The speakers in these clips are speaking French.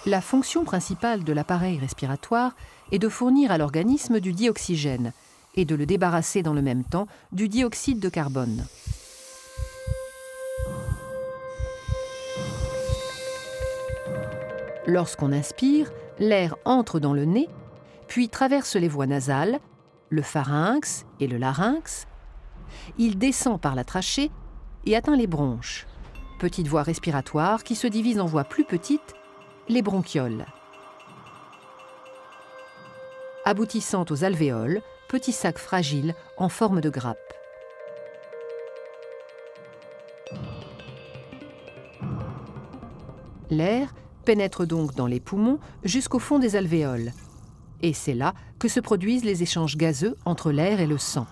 La fonction principale de l'appareil respiratoire est de fournir à l'organisme du dioxygène et de le débarrasser dans le même temps du dioxyde de carbone. Lorsqu'on inspire, l'air entre dans le nez, puis traverse les voies nasales, le pharynx et le larynx. Il descend par la trachée et atteint les bronches, petites voies respiratoires qui se divisent en voies plus petites, les bronchioles. Aboutissant aux alvéoles, petits sacs fragiles en forme de grappe. L'air pénètre donc dans les poumons jusqu'au fond des alvéoles. Et c'est là que se produisent les échanges gazeux entre l'air et le sang.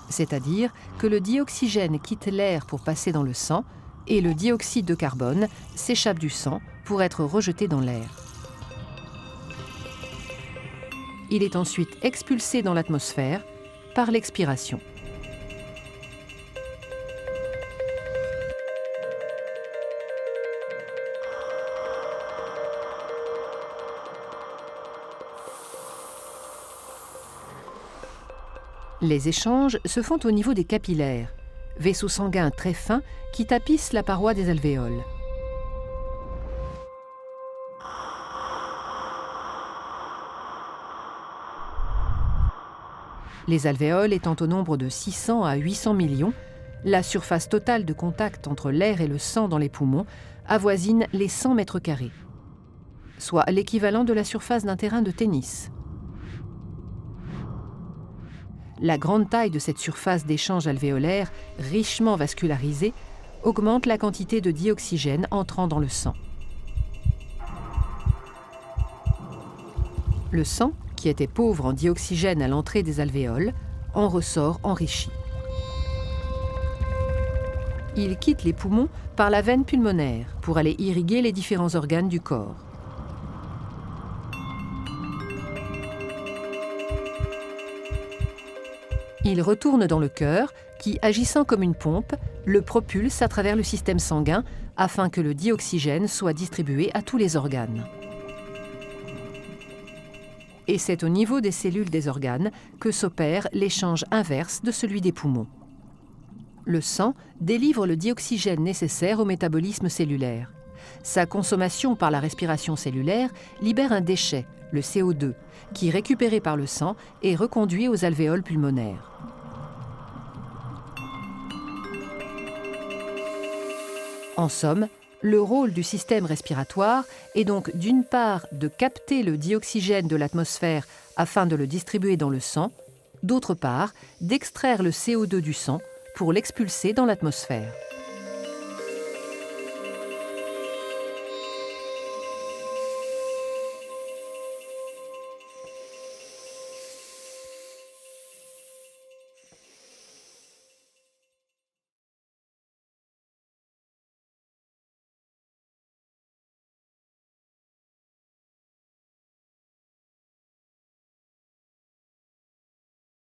C'est-à-dire que le dioxygène quitte l'air pour passer dans le sang et le dioxyde de carbone s'échappe du sang pour être rejeté dans l'air. Il est ensuite expulsé dans l'atmosphère par l'expiration. Les échanges se font au niveau des capillaires, vaisseaux sanguins très fins qui tapissent la paroi des alvéoles. Les alvéoles étant au nombre de 600 à 800 millions, la surface totale de contact entre l'air et le sang dans les poumons avoisine les 100 mètres carrés, soit l'équivalent de la surface d'un terrain de tennis. La grande taille de cette surface d'échange alvéolaire, richement vascularisée, augmente la quantité de dioxygène entrant dans le sang. Le sang, qui était pauvre en dioxygène à l'entrée des alvéoles, en ressort enrichi. Il quitte les poumons par la veine pulmonaire pour aller irriguer les différents organes du corps. Il retourne dans le cœur qui, agissant comme une pompe, le propulse à travers le système sanguin afin que le dioxygène soit distribué à tous les organes. Et c'est au niveau des cellules des organes que s'opère l'échange inverse de celui des poumons. Le sang délivre le dioxygène nécessaire au métabolisme cellulaire. Sa consommation par la respiration cellulaire libère un déchet, le CO2, qui, récupéré par le sang, est reconduit aux alvéoles pulmonaires. En somme, le rôle du système respiratoire est donc d'une part de capter le dioxygène de l'atmosphère afin de le distribuer dans le sang, d'autre part d'extraire le CO2 du sang pour l'expulser dans l'atmosphère.